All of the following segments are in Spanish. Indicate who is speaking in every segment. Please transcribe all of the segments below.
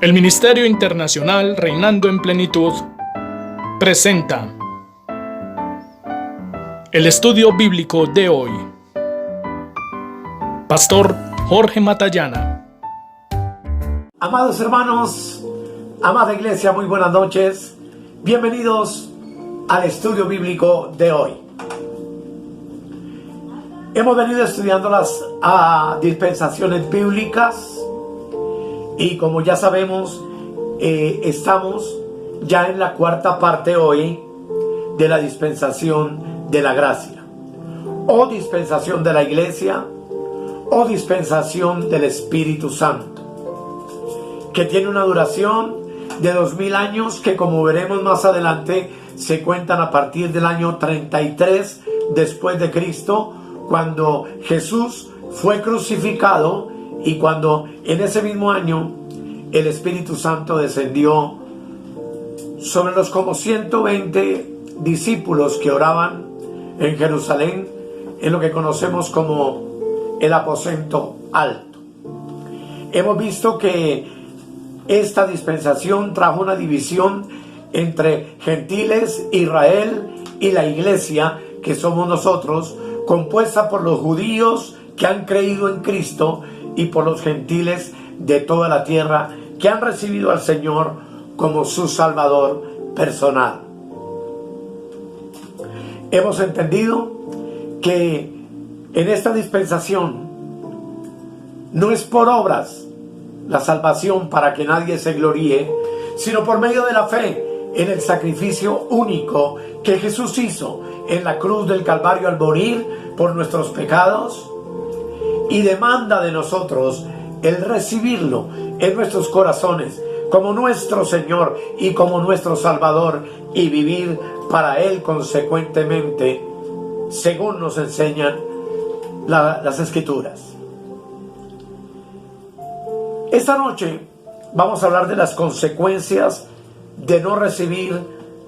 Speaker 1: El Ministerio Internacional Reinando en Plenitud presenta el estudio bíblico de hoy. Pastor Jorge Matallana.
Speaker 2: Amados hermanos, amada iglesia, muy buenas noches. Bienvenidos al estudio bíblico de hoy. Hemos venido estudiando las dispensaciones bíblicas y como ya sabemos, estamos ya en la cuarta parte hoy de la dispensación de la gracia, o dispensación de la iglesia, o dispensación del Espíritu Santo, que tiene una duración de 2000 años que, como veremos más adelante, se cuentan a partir del año 33 después de Cristo, cuando Jesús fue crucificado y cuando en ese mismo año el Espíritu Santo descendió sobre los como 120 discípulos que oraban en Jerusalén, en lo que conocemos como el aposento alto. Hemos visto que esta dispensación trajo una división entre gentiles, Israel y la iglesia, que somos nosotros, compuesta por los judíos que han creído en Cristo y por los gentiles de toda la tierra que han recibido al Señor como su Salvador personal. Hemos entendido que en esta dispensación no es por obras la salvación para que nadie se gloríe, sino por medio de la fe en el sacrificio único que Jesús hizo en la cruz del Calvario al morir por nuestros pecados, y demanda de nosotros el recibirlo en nuestros corazones como nuestro Señor y como nuestro Salvador, y vivir para Él consecuentemente, según nos enseñan las Escrituras. Esta noche vamos a hablar de las consecuencias de no recibir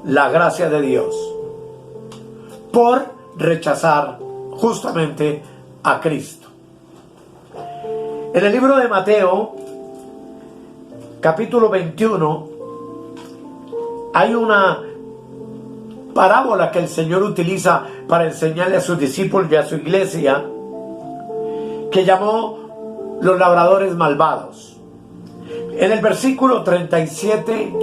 Speaker 2: la gracia de Dios por rechazar justamente a Cristo. En el libro de Mateo, capítulo 21, hay una parábola que el Señor utiliza para enseñarle a sus discípulos y a su iglesia, que llamó los labradores malvados. En el versículo 37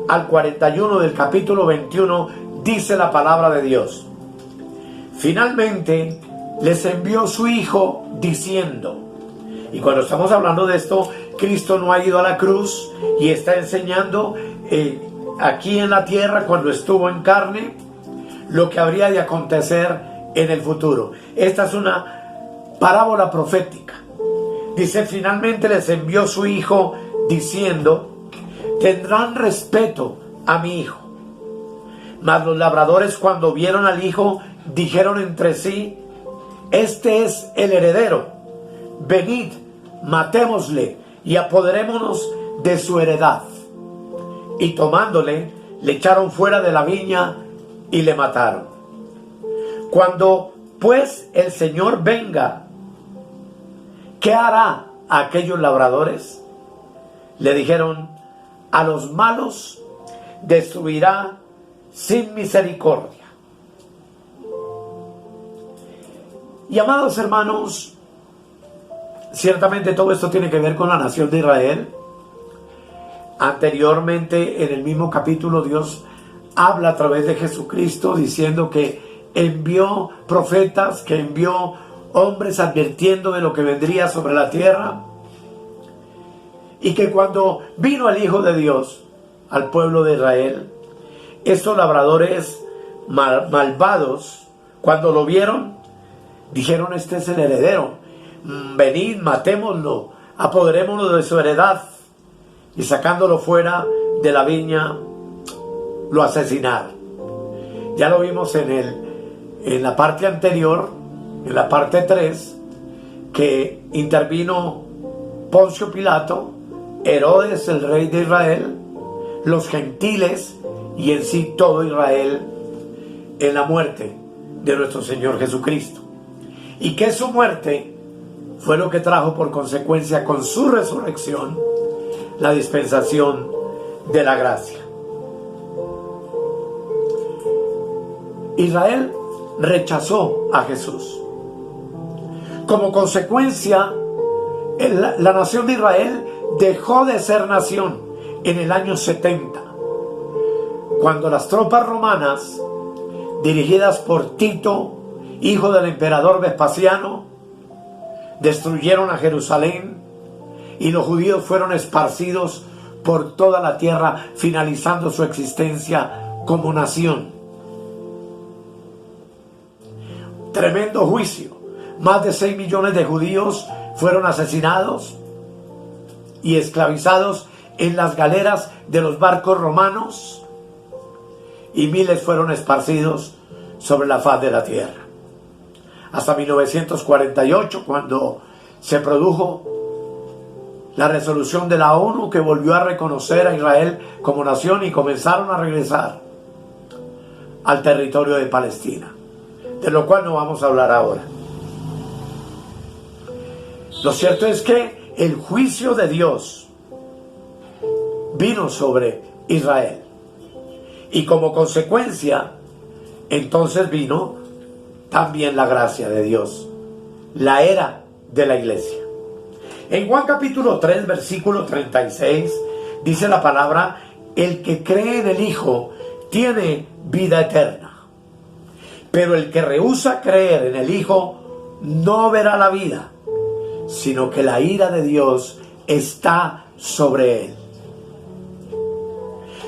Speaker 2: al 41 del capítulo 21 dice la palabra de Dios: finalmente les envió su Hijo diciendo. Y cuando estamos hablando de esto, Cristo no ha ido a la cruz y está enseñando aquí en la tierra, cuando estuvo en carne, lo que habría de acontecer en el futuro. Esta es una parábola profética. Dice: finalmente les envió su Hijo diciendo: tendrán respeto a mi Hijo. Mas los labradores, cuando vieron al Hijo, dijeron entre sí: este es el heredero, venid, matémosle y apoderémonos de su heredad. Y tomándole, le echaron fuera de la viña y le mataron. Cuando pues el Señor venga, ¿qué hará a aquellos labradores? Le dijeron: a los malos destruirá sin misericordia. Y amados hermanos, ciertamente todo esto tiene que ver con la nación de Israel. Anteriormente, en el mismo capítulo, Dios habla a través de Jesucristo diciendo que envió profetas, que envió hombres advirtiendo de lo que vendría sobre la tierra, y que cuando vino el Hijo de Dios al pueblo de Israel, estos labradores malvados, cuando lo vieron, dijeron: este es el heredero, venid, matémoslo, apoderémonos de su heredad. Y sacándolo fuera de la viña, lo asesinaron. Ya lo vimos en la parte anterior, en la parte 3, que intervino Poncio Pilato, Herodes el rey de Israel, los gentiles y en sí todo Israel, en la muerte de nuestro Señor Jesucristo. Y que su muerte fue lo que trajo por consecuencia, con su resurrección, la dispensación de la gracia. Israel rechazó a Jesús. Como consecuencia, la nación de Israel dejó de ser nación en el año 70, cuando las tropas romanas, dirigidas por Tito, hijo del emperador Vespasiano, destruyeron a Jerusalén y los judíos fueron esparcidos por toda la tierra, finalizando su existencia como nación. Tremendo juicio. Más de 6 millones de judíos fueron asesinados y esclavizados en las galeras de los barcos romanos, y miles fueron esparcidos sobre la faz de la tierra. Hasta 1948, cuando se produjo la resolución de la ONU que volvió a reconocer a Israel como nación, y comenzaron a regresar al territorio de Palestina, de lo cual no vamos a hablar ahora. Lo cierto es que el juicio de Dios vino sobre Israel, y como consecuencia entonces vino también la gracia de Dios, la era de la iglesia. En Juan capítulo 3, versículo 36, dice la palabra: el que cree en el Hijo tiene vida eterna, pero el que rehúsa creer en el Hijo no verá la vida, sino que la ira de Dios está sobre él.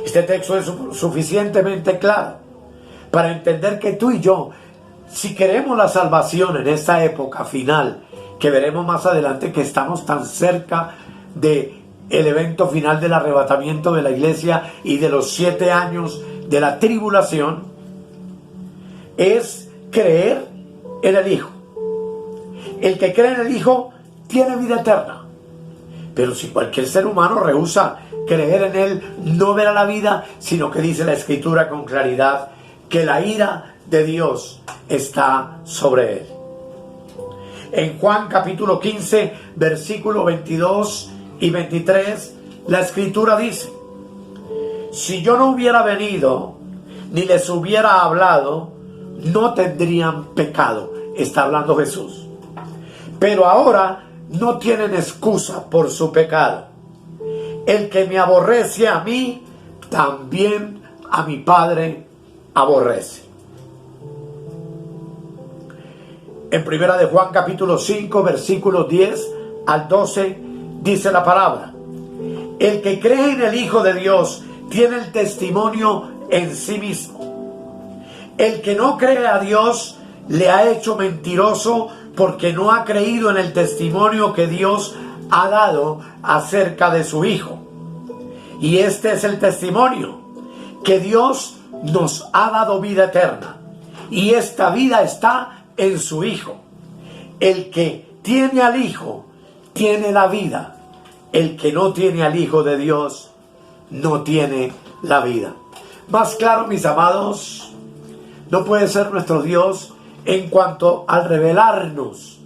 Speaker 2: Este texto es suficientemente claro para entender que tú y yo, si queremos la salvación en esta época final, que veremos más adelante, que estamos tan cerca de el evento final del arrebatamiento de la iglesia y de los 7 años de la tribulación, es creer en el Hijo. El que cree en el Hijo tiene vida eterna. Pero si cualquier ser humano rehúsa creer en Él, no verá la vida, sino que dice la Escritura con claridad que la ira de Dios está sobre él. En Juan capítulo 15, versículo 22 y 23, la Escritura dice: si yo no hubiera venido ni les hubiera hablado, no tendrían pecado. Está hablando Jesús. Pero ahora no tienen excusa por su pecado. El que me aborrece a mí, también a mi Padre aborrece. En primera de Juan capítulo 5, versículos 10 al 12, dice la palabra: el que cree en el Hijo de Dios tiene el testimonio en sí mismo. El que no cree a Dios le ha hecho mentiroso, porque no ha creído en el testimonio que Dios ha dado acerca de su Hijo. Y este es el testimonio, que Dios nos ha dado vida eterna, y esta vida está en su Hijo. El que tiene al Hijo tiene la vida. El que no tiene al Hijo de Dios no tiene la vida. Más claro, mis amados, no puede ser nuestro Dios en cuanto al revelarnos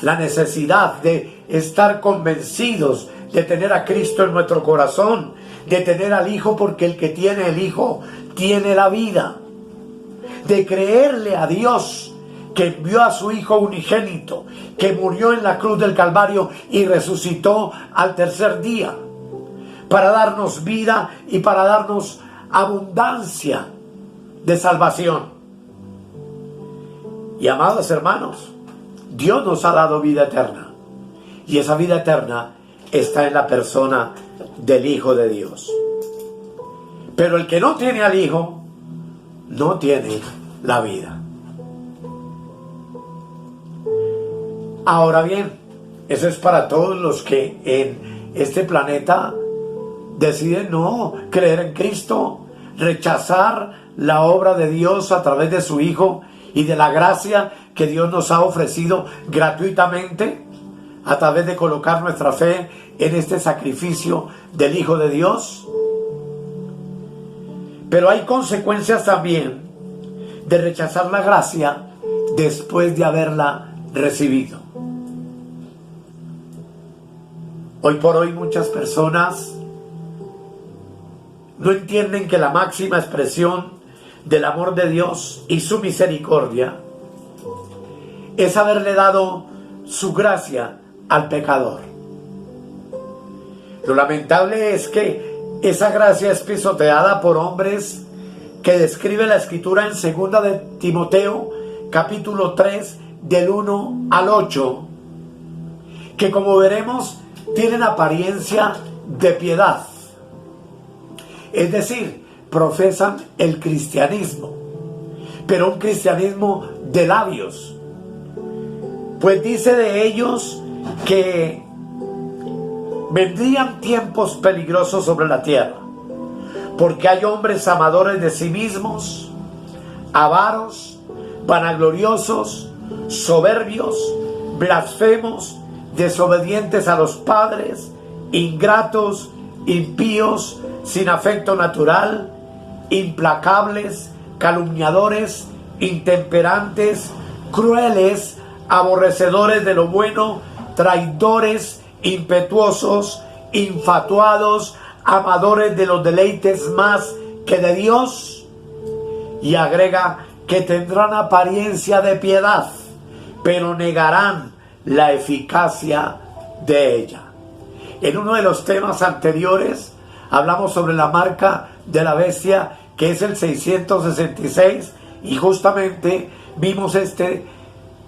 Speaker 2: la necesidad de estar convencidos de tener a Cristo en nuestro corazón, de tener al Hijo, porque el que tiene el Hijo tiene la vida, de creerle a Dios que envió a su Hijo unigénito, que murió en la cruz del Calvario y resucitó al tercer día para darnos vida y para darnos abundancia de salvación. Y amados hermanos, Dios nos ha dado vida eterna, y esa vida eterna está en la persona del Hijo de Dios. Pero el que no tiene al Hijo no tiene la vida. Ahora bien, eso es para todos los que en este planeta deciden no creer en Cristo, rechazar la obra de Dios a través de su Hijo y de la gracia que Dios nos ha ofrecido gratuitamente a través de colocar nuestra fe en este sacrificio del Hijo de Dios. Pero hay consecuencias también de rechazar la gracia después de haberla recibido. Hoy por hoy muchas personas no entienden que la máxima expresión del amor de Dios y su misericordia es haberle dado su gracia al pecador. Lo lamentable es que esa gracia es pisoteada por hombres que describe la Escritura en 2 de Timoteo, capítulo 3, del 1 al 8, que como veremos tienen apariencia de piedad. Es decir, profesan el cristianismo, pero un cristianismo de labios. Pues dice de ellos que vendrían tiempos peligrosos sobre la tierra, porque hay hombres amadores de sí mismos, avaros, vanagloriosos, soberbios, blasfemos, desobedientes a los padres, ingratos, impíos, sin afecto natural, implacables, calumniadores, intemperantes, crueles, aborrecedores de lo bueno, traidores, impetuosos, infatuados, amadores de los deleites más que de Dios. Y agrega que tendrán apariencia de piedad, pero negarán la eficacia de ella. En uno de los temas anteriores hablamos sobre la marca de la bestia, que es el 666, y justamente vimos este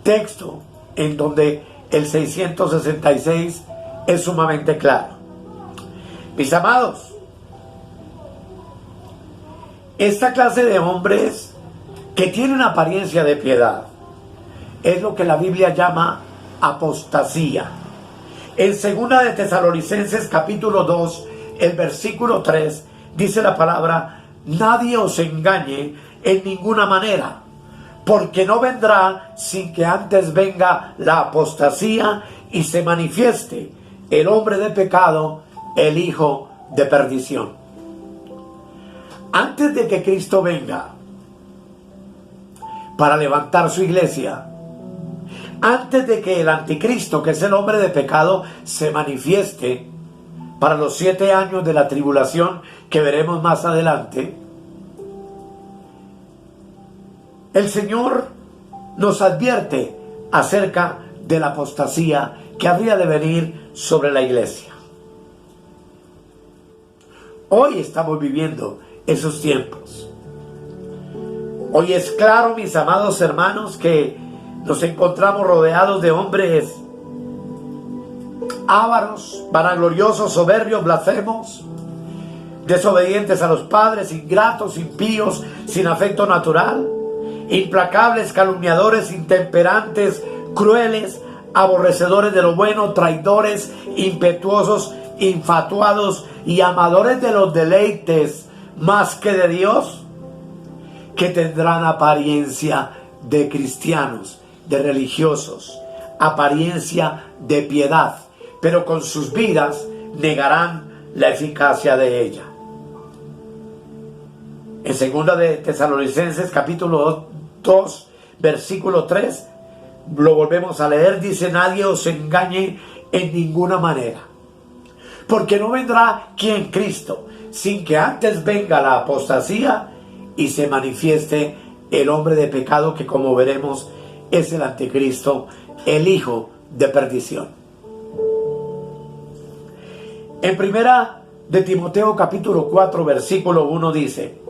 Speaker 2: texto en donde el 666 es sumamente claro. Mis amados, esta clase de hombres que tienen apariencia de piedad es lo que la Biblia llama apostasía. En 2 de Tesalonicenses capítulo 2, el versículo 3, dice la palabra: nadie os engañe en ninguna manera, porque no vendrá sin que antes venga la apostasía y se manifieste el hombre de pecado, el hijo de perdición. Antes de que Cristo venga para levantar su iglesia, antes de que el anticristo, que es el hombre de pecado, se manifieste para los 7 años de la tribulación que veremos más adelante, el Señor nos advierte acerca de la apostasía que habría de venir sobre la iglesia. Hoy estamos viviendo esos tiempos. Hoy es claro, mis amados hermanos, que nos encontramos rodeados de hombres ávaros, vanagloriosos, soberbios, blasfemos, desobedientes a los padres, ingratos, impíos, sin afecto natural, implacables, calumniadores, intemperantes, crueles, aborrecedores de lo bueno, traidores, impetuosos, infatuados y amadores de los deleites más que de Dios, que tendrán apariencia de cristianos, de religiosos, apariencia de piedad, pero con sus vidas negarán la eficacia de ella. En 2 de Tesalonicenses capítulo 2, versículo 3, lo volvemos a leer, dice: nadie os engañe en ninguna manera, porque no vendrá quien Cristo sin que antes venga la apostasía y se manifieste el hombre de pecado, que como veremos es el anticristo, el hijo de perdición. En 1 de Timoteo capítulo 4 versículo 1 dice: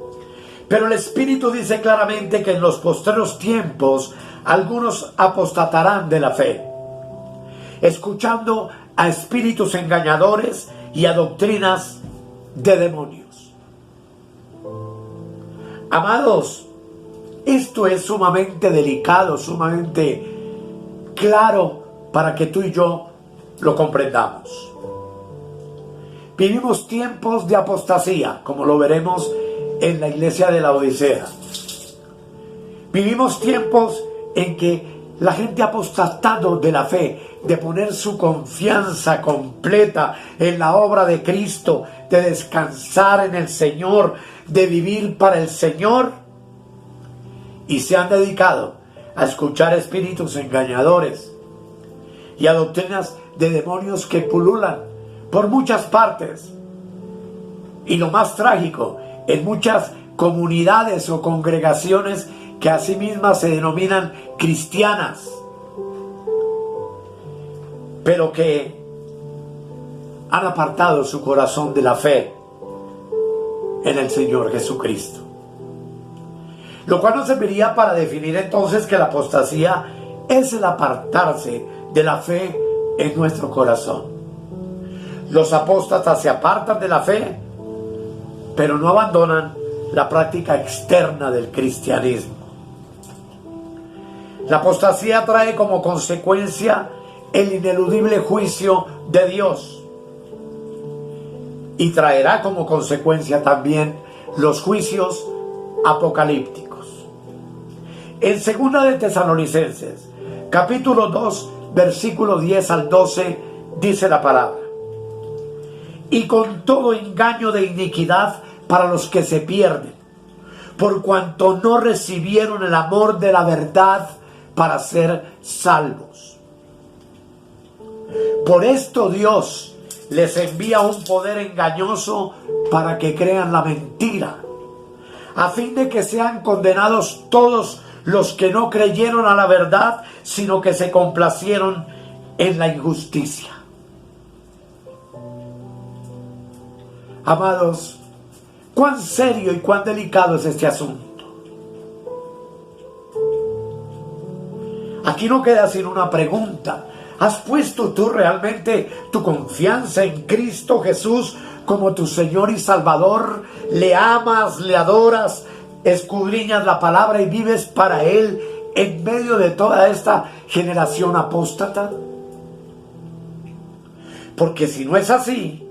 Speaker 2: pero el Espíritu dice claramente que en los postreros tiempos algunos apostatarán de la fe, escuchando a espíritus engañadores y a doctrinas de demonios. Amados, esto es sumamente delicado, sumamente claro para que tú y yo lo comprendamos. Vivimos tiempos de apostasía, como lo veremos en la iglesia de la Odisea. Vivimos tiempos en que la gente ha apostatado de la fe, de poner su confianza completa en la obra de Cristo, de descansar en el Señor, de vivir para el Señor, y se han dedicado a escuchar espíritus engañadores y a doctrinas de demonios que pululan por muchas partes. Y lo más trágico, en muchas comunidades o congregaciones que a sí mismas se denominan cristianas, pero que han apartado su corazón de la fe en el Señor Jesucristo. Lo cual nos serviría para definir entonces que la apostasía es el apartarse de la fe en nuestro corazón. Los apóstatas se apartan de la fe, pero no abandonan la práctica externa del cristianismo. La apostasía trae como consecuencia el ineludible juicio de Dios y traerá como consecuencia también los juicios apocalípticos. En 2 de Tesalonicenses, capítulo 2, versículo 10 al 12, dice la palabra: y con todo engaño de iniquidad para los que se pierden, por cuanto no recibieron el amor de la verdad para ser salvos. Por esto Dios les envía un poder engañoso para que crean la mentira, a fin de que sean condenados todos los que no creyeron a la verdad, sino que se complacieron en la injusticia. Amados, cuán serio y cuán delicado es este asunto. Aquí no queda sino una pregunta: ¿has puesto tú realmente tu confianza en Cristo Jesús como tu Señor y Salvador? ¿Le amas, le adoras, escudriñas la palabra y vives para Él en medio de toda esta generación apóstata? Porque si no es así,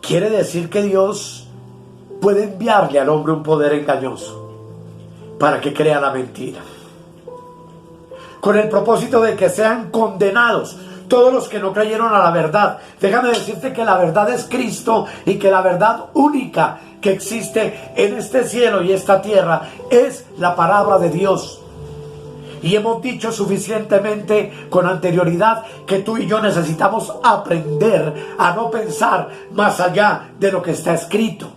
Speaker 2: quiere decir que Dios puede enviarle al hombre un poder engañoso para que crea la mentira, con el propósito de que sean condenados todos los que no creyeron a la verdad. Déjame decirte que la verdad es Cristo y que la verdad única que existe en este cielo y esta tierra es la palabra de Dios. Y hemos dicho suficientemente con anterioridad que tú y yo necesitamos aprender a no pensar más allá de lo que está escrito.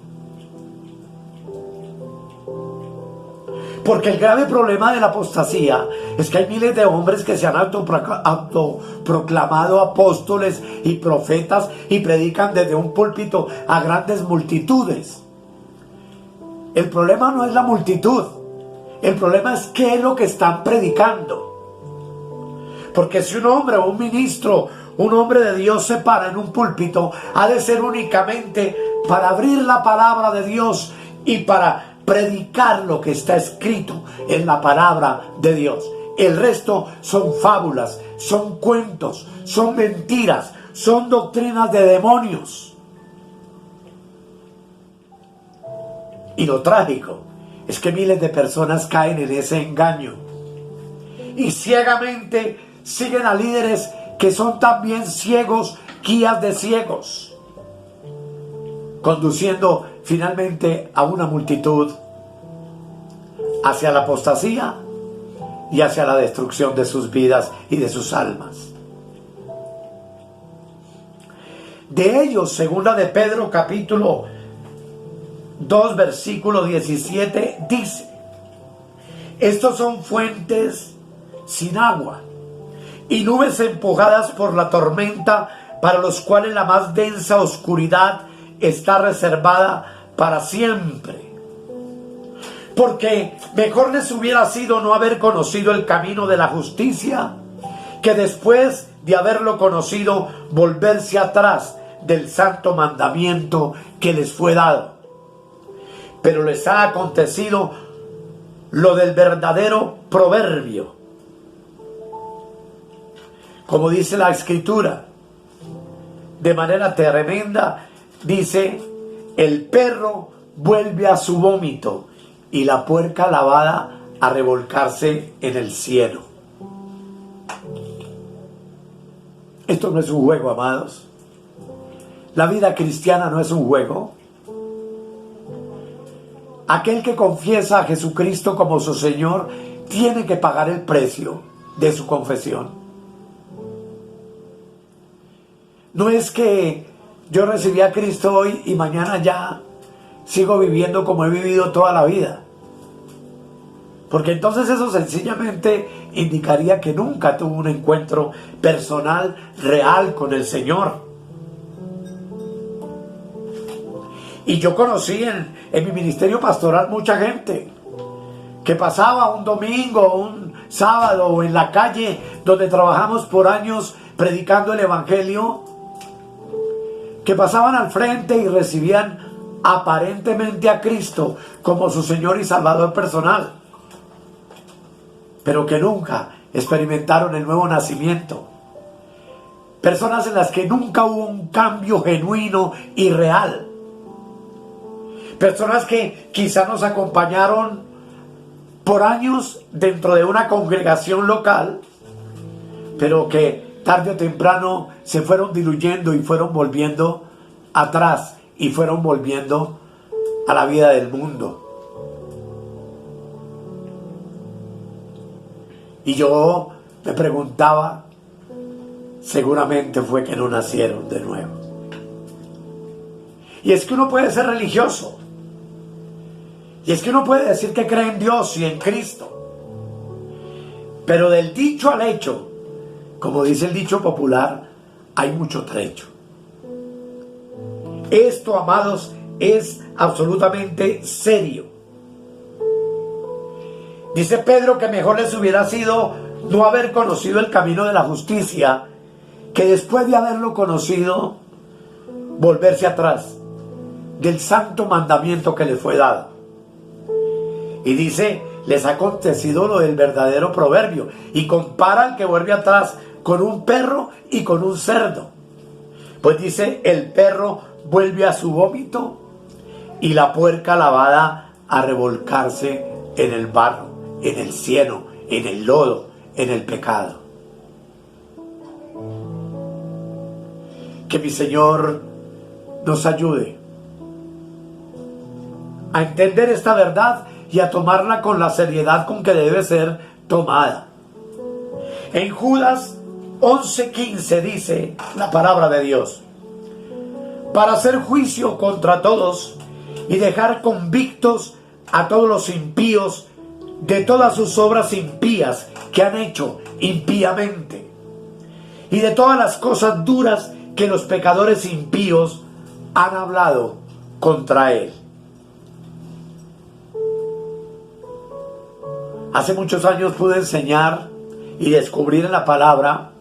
Speaker 2: Porque el grave problema de la apostasía es que hay miles de hombres que se han autoproclamado apóstoles y profetas y predican desde un púlpito a grandes multitudes. El problema no es la multitud, el problema es qué es lo que están predicando. Porque si un hombre o un ministro, un hombre de Dios se para en un púlpito, ha de ser únicamente para abrir la palabra de Dios y para predicar lo que está escrito en la palabra de Dios. El resto son fábulas, son cuentos, son mentiras, son doctrinas de demonios. Y lo trágico es que miles de personas caen en ese engaño y ciegamente siguen a líderes que son también ciegos, guías de ciegos, conduciendo finalmente a una multitud hacia la apostasía y hacia la destrucción de sus vidas y de sus almas. De ellos, 2 de Pedro capítulo 2 versículo 17 dice: estos son fuentes sin agua y nubes empujadas por la tormenta, para los cuales la más densa oscuridad está reservada para siempre. Porque mejor les hubiera sido no haber conocido el camino de la justicia, que después de haberlo conocido volverse atrás del santo mandamiento que les fue dado. Pero les ha acontecido lo del verdadero proverbio. Como dice la Escritura, de manera tremenda, dice: el perro vuelve a su vómito y la puerca lavada a revolcarse en el cielo. Esto no es un juego, amados. La vida cristiana no es un juego. Aquel que confiesa a Jesucristo como su Señor tiene que pagar el precio de su confesión. No es que yo recibí a Cristo hoy y mañana ya sigo viviendo como he vivido toda la vida. Porque entonces eso sencillamente indicaría que nunca tuvo un encuentro personal, real con el Señor. Y yo conocí en mi ministerio pastoral mucha gente que pasaba un domingo, un sábado o en la calle donde trabajamos por años predicando el Evangelio, que pasaban al frente y recibían aparentemente a Cristo como su Señor y Salvador personal, pero que nunca experimentaron el nuevo nacimiento. Personas en las que nunca hubo un cambio genuino y real. Personas que quizá nos acompañaron por años dentro de una congregación local, pero que tarde o temprano se fueron diluyendo y fueron volviendo atrás y fueron volviendo a la vida del mundo. Y yo me preguntaba, seguramente fue que no nacieron de nuevo. Y es que uno puede ser religioso, y es que uno puede decir que cree en Dios y en Cristo, pero del dicho al hecho, como dice el dicho popular, hay mucho trecho. Esto, amados, es absolutamente serio. Dice Pedro que mejor les hubiera sido no haber conocido el camino de la justicia, que después de haberlo conocido, volverse atrás del santo mandamiento que les fue dado. Y dice, les ha acontecido lo del verdadero proverbio, y compara al que vuelve atrás con un perro y con un cerdo. Pues dice, el perro vuelve a su vómito y la puerca lavada a revolcarse en el barro, en el cieno, en el lodo, en el pecado. Que mi Señor nos ayude a entender esta verdad y a tomarla con la seriedad con que debe ser tomada. En Judas 11:15 dice la palabra de Dios: para hacer juicio contra todos y dejar convictos a todos los impíos de todas sus obras impías que han hecho impíamente, y de todas las cosas duras que los pecadores impíos han hablado contra él. Hace muchos años pude enseñar y descubrir en la palabra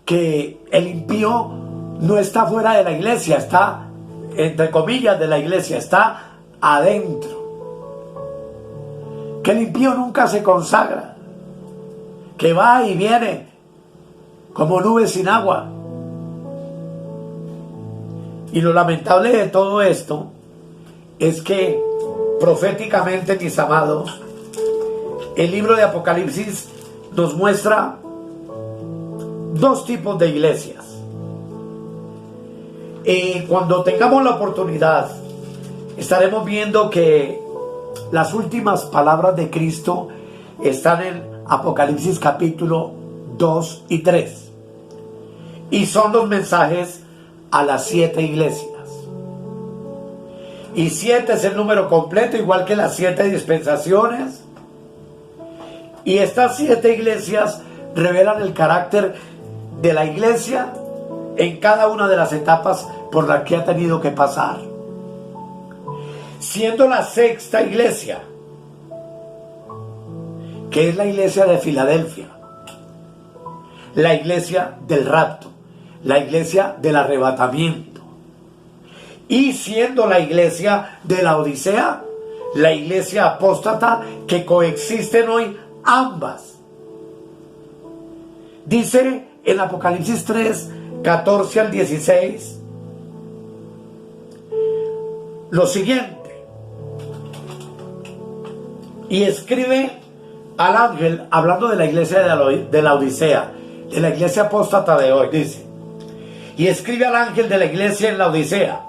Speaker 2: que el impío no está fuera de la iglesia, está, entre comillas, de la iglesia, está adentro. Que el impío nunca se consagra, que va y viene como nube sin agua. Y lo lamentable de todo esto es que proféticamente, mis amados, el libro de Apocalipsis nos muestra dos tipos de iglesias. Cuando tengamos la oportunidad, estaremos viendo que las últimas palabras de Cristo están en Apocalipsis capítulo 2 y 3. Y son los mensajes a las 7 iglesias. Y 7 es el número completo, igual que las 7 dispensaciones. Y estas 7 iglesias revelan el carácter de la iglesia en cada una de las etapas por las que ha tenido que pasar. Siendo la sexta iglesia, que es la iglesia de Filadelfia, la iglesia del rapto, la iglesia del arrebatamiento, y siendo la iglesia de la Odisea, la iglesia apóstata, que coexisten hoy ambas. Dice en Apocalipsis 3, 14 al 16, lo siguiente: y escribe al ángel, hablando de la iglesia de la Odisea, de la iglesia apóstata de hoy, dice, y escribe al ángel de la iglesia en la Odisea: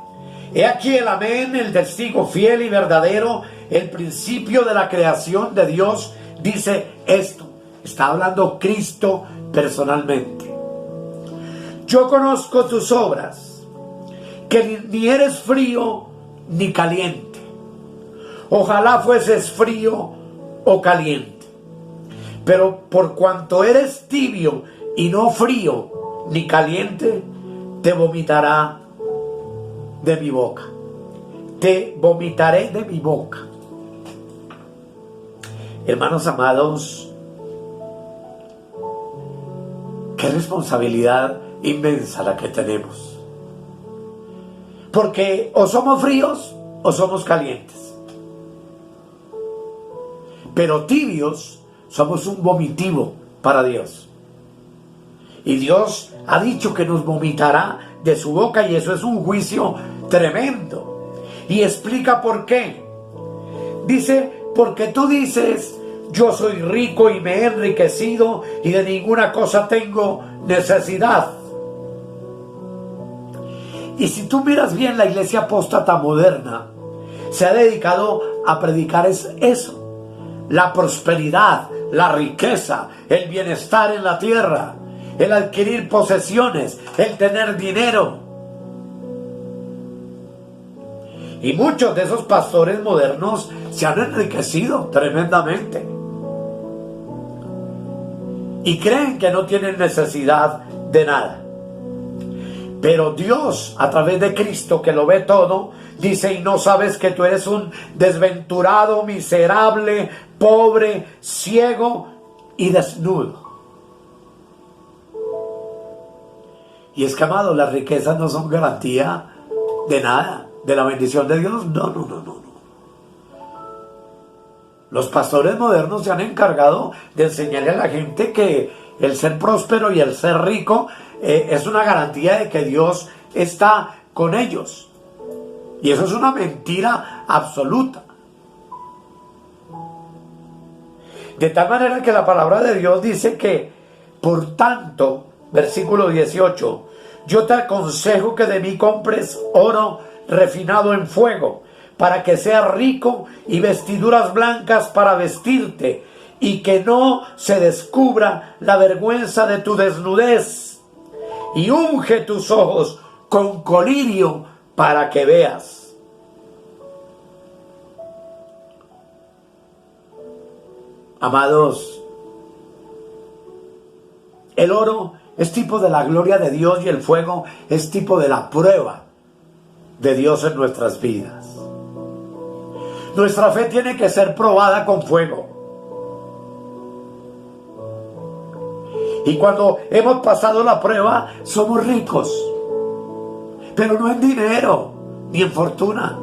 Speaker 2: he aquí el amén, el testigo fiel y verdadero, el principio de la creación de Dios, dice esto. Está hablando Cristo personalmente. yo conozco tus obras, que ni eres frío ni caliente. Ojalá fueses frío o caliente. Pero por cuanto eres tibio y no frío ni caliente, te vomitará de mi boca. Te vomitaré de mi boca. Hermanos amados, qué responsabilidad inmensa la que tenemos. Porque o somos fríos o somos calientes. Pero tibios somos un vomitivo para Dios. Y Dios ha dicho que nos vomitará de su boca, y eso es un juicio tremendo. Y explica por qué. Dice, porque tú dices, yo soy rico y me he enriquecido y de ninguna cosa tengo necesidad. Y si tú miras bien, la iglesia apóstata moderna se ha dedicado a predicar eso. La prosperidad, la riqueza, el bienestar en la tierra, el adquirir posesiones, el tener dinero. Y muchos de esos pastores modernos se han enriquecido tremendamente. Y creen que no tienen necesidad de nada. Pero Dios, a través de Cristo, que lo ve todo, dice, y no sabes que tú eres un desventurado, miserable, pobre, ciego y desnudo. Y es que, amado, las riquezas no son garantía de nada, de la bendición de Dios. No. Los pastores modernos se han encargado de enseñarle a la gente que el ser próspero y el ser rico es una garantía de que Dios está con ellos. Y eso es una mentira absoluta. De tal manera que la palabra de Dios dice que, por tanto, versículo 18, yo te aconsejo que de mí compres oro refinado en fuego, para que seas rico, y vestiduras blancas para vestirte, y que no se descubra la vergüenza de tu desnudez, y unge tus ojos con colirio para que veas. Amados, el oro es tipo de la gloria de Dios, y el fuego es tipo de la prueba de Dios en nuestras vidas. Nuestra fe tiene que ser probada con fuego. Y cuando hemos pasado la prueba, somos ricos. Pero no en dinero, ni en fortuna,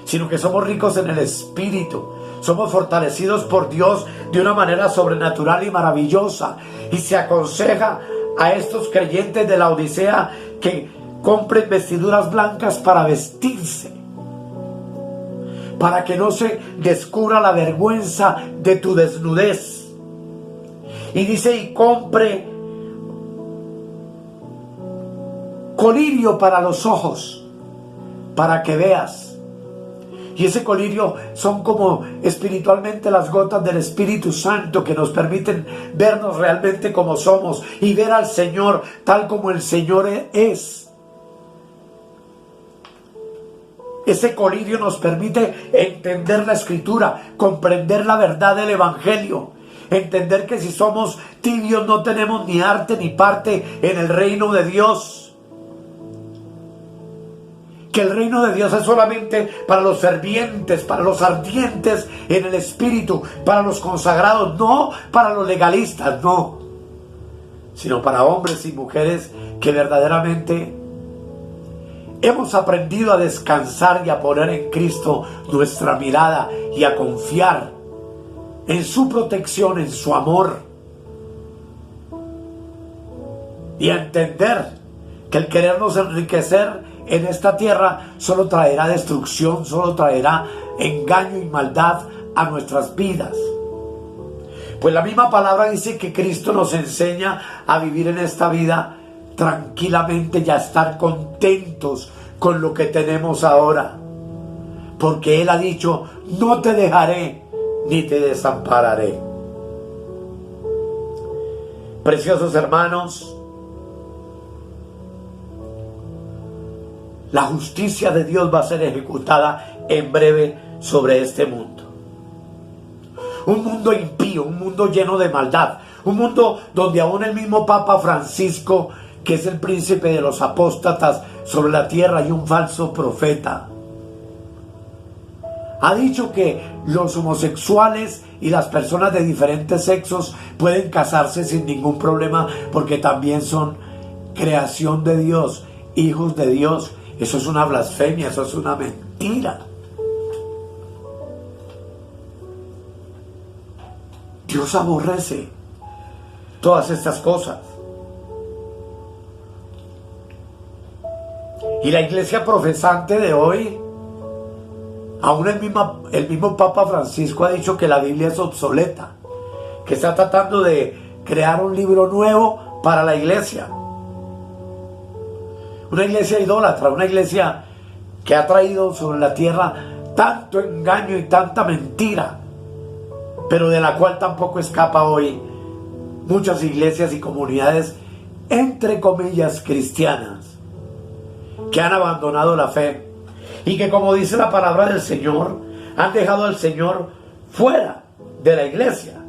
Speaker 2: sino que somos ricos en el Espíritu. Somos fortalecidos por Dios de una manera sobrenatural y maravillosa. Y se aconseja a estos creyentes de la Odisea que compren vestiduras blancas para vestirse, para que no se descubra la vergüenza de tu desnudez. Y dice, y compre colirio para los ojos, para que veas. Y ese colirio son como espiritualmente las gotas del Espíritu Santo, que nos permiten vernos realmente como somos y ver al Señor tal como el Señor es. Ese colirio nos permite entender la Escritura, comprender la verdad del Evangelio, entender que si somos tibios no tenemos ni arte ni parte en el reino de Dios. Que el reino de Dios es solamente para los fervientes, para los ardientes en el Espíritu, para los consagrados, no para los legalistas, no, sino para hombres y mujeres que verdaderamente hemos aprendido a descansar y a poner en Cristo nuestra mirada y a confiar en su protección, en su amor, y a entender que el querernos enriquecer en esta tierra solo traerá destrucción, solo traerá engaño y maldad a nuestras vidas. Pues la misma palabra dice que Cristo nos enseña a vivir en esta vida tranquilamente y a estar contentos con lo que tenemos ahora, porque Él ha dicho, no te dejaré ni te desampararé. Preciosos hermanos, la justicia de Dios va a ser ejecutada en breve sobre este mundo. Un mundo impío, un mundo lleno de maldad, un mundo donde aún el mismo Papa Francisco, que es el príncipe de los apóstatas sobre la tierra y un falso profeta, ha dicho que los homosexuales y las personas de diferentes sexos pueden casarse sin ningún problema porque también son creación de Dios, hijos de Dios. Eso es una blasfemia, eso es una mentira. Dios aborrece todas estas cosas. Y la iglesia profesante de hoy, aún el mismo Papa Francisco ha dicho que la Biblia es obsoleta, que está tratando de crear un libro nuevo para la iglesia. Una iglesia idólatra, una iglesia que ha traído sobre la tierra tanto engaño y tanta mentira, pero de la cual tampoco escapa hoy muchas iglesias y comunidades, entre comillas, cristianas, que han abandonado la fe y que, como dice la palabra del Señor, han dejado al Señor fuera de la iglesia.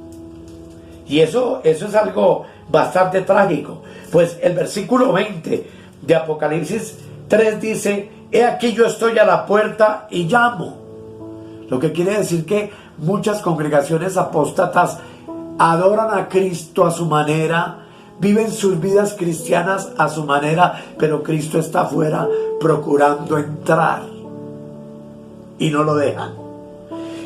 Speaker 2: Y eso es algo bastante trágico, pues el versículo 20 de Apocalipsis 3 dice: he aquí yo estoy a la puerta y llamo. Lo que quiere decir que muchas congregaciones apóstatas adoran a Cristo a su manera, viven sus vidas cristianas a su manera, pero Cristo está afuera procurando entrar y no lo dejan.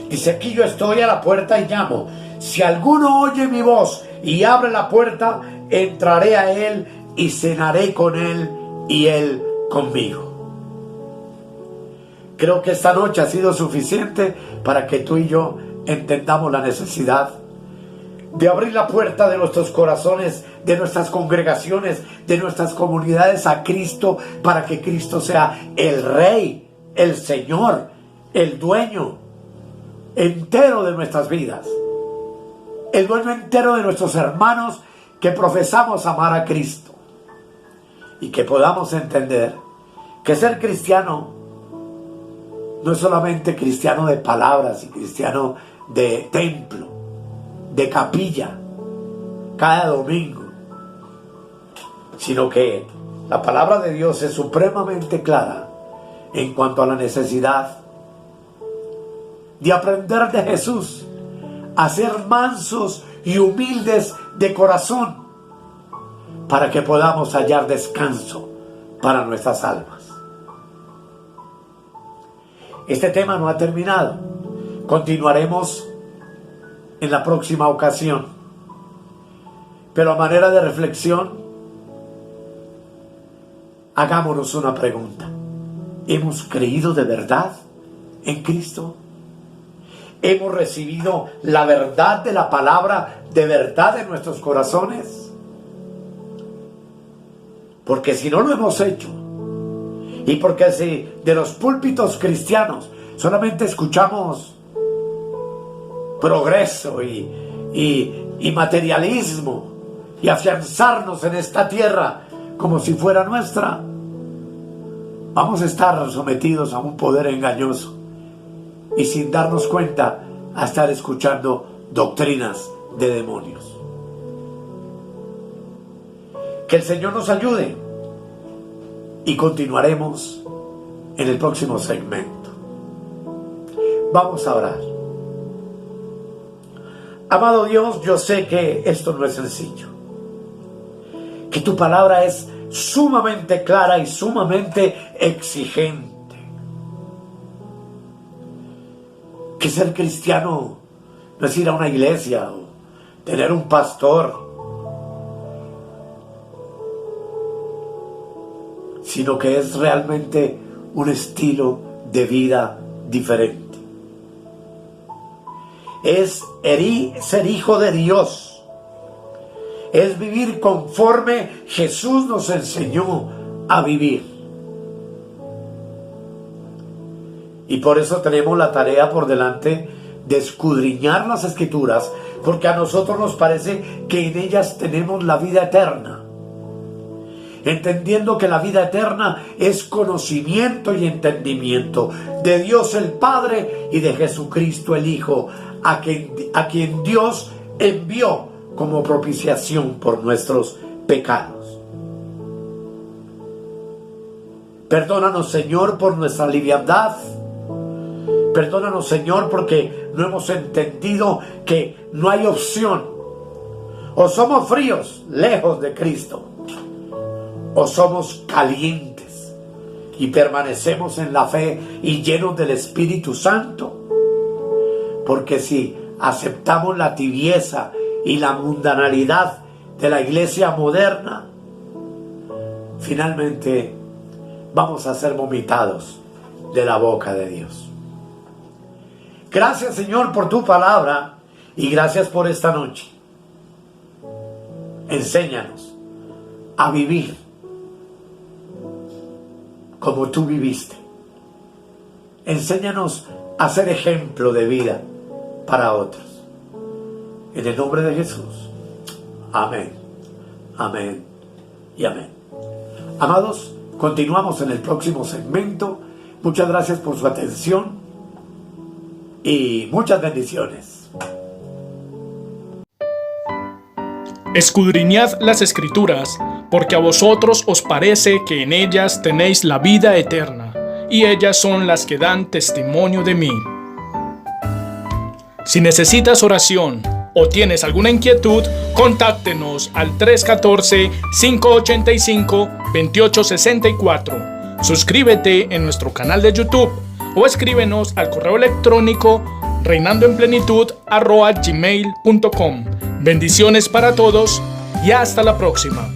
Speaker 2: Dice: aquí yo estoy a la puerta y llamo. Si alguno oye mi voz y abre la puerta, entraré a él y cenaré con él y él conmigo. Creo que esta noche ha sido suficiente para que tú y yo entendamos la necesidad de abrir la puerta de nuestros corazones, de nuestras congregaciones, de nuestras comunidades a Cristo, para que Cristo sea el Rey, el Señor, el dueño entero de nuestras vidas, el dueño entero de nuestros hermanos que profesamos amar a Cristo, y que podamos entender que ser cristiano no es solamente cristiano de palabras y cristiano de templo, de capilla, cada domingo, sino que la palabra de Dios es supremamente clara en cuanto a la necesidad de aprender de Jesús a ser mansos y humildes de corazón, para que podamos hallar descanso para nuestras almas. Este tema no ha terminado. Continuaremos en la próxima ocasión. Pero a manera de reflexión, hagámonos una pregunta. ¿Hemos creído de verdad en Cristo? ¿Hemos recibido la verdad de la palabra de verdad en nuestros corazones? Porque si no lo hemos hecho, y porque si de los púlpitos cristianos solamente escuchamos progreso y materialismo y afianzarnos en esta tierra como si fuera nuestra, vamos a estar sometidos a un poder engañoso y, sin darnos cuenta, a estar escuchando doctrinas de demonios. Que el Señor nos ayude, y continuaremos en el próximo segmento. Vamos a orar. Amado Dios, yo sé que esto no es sencillo, que tu palabra es sumamente clara y sumamente exigente, que ser cristiano no es ir a una iglesia o tener un pastor, sino que es realmente un estilo de vida diferente. Es ser hijo de Dios. Es vivir conforme Jesús nos enseñó a vivir. Y por eso tenemos la tarea por delante de escudriñar las Escrituras, porque a nosotros nos parece que en ellas tenemos la vida eterna. entendiendo que la vida eterna es conocimiento y entendimiento de Dios el Padre y de Jesucristo el Hijo, a quien Dios envió como propiciación por nuestros pecados. Perdónanos, Señor, por nuestra liviandad. Perdónanos, Señor, porque no hemos entendido que no hay opción. O somos fríos, lejos de Cristo, o somos calientes y permanecemos en la fe y llenos del Espíritu Santo. Porque si aceptamos la tibieza y la mundanalidad de la iglesia moderna, finalmente vamos a ser vomitados de la boca de Dios. Gracias, Señor, por tu palabra y gracias por esta noche. Enséñanos a vivir como tú viviste. Enséñanos a ser ejemplo de vida para otros. En el nombre de Jesús. Amén. Amén y amén. Amados, continuamos en el próximo segmento. Muchas gracias por su atención y muchas bendiciones.
Speaker 1: Escudriñad las Escrituras, porque a vosotros os parece que en ellas tenéis la vida eterna, y ellas son las que dan testimonio de mí. Si necesitas oración o tienes alguna inquietud, contáctenos al 314-585-2864. Suscríbete en nuestro canal de YouTube o escríbenos al correo electrónico reinandoenplenitud@gmail.com. Bendiciones para todos y hasta la próxima.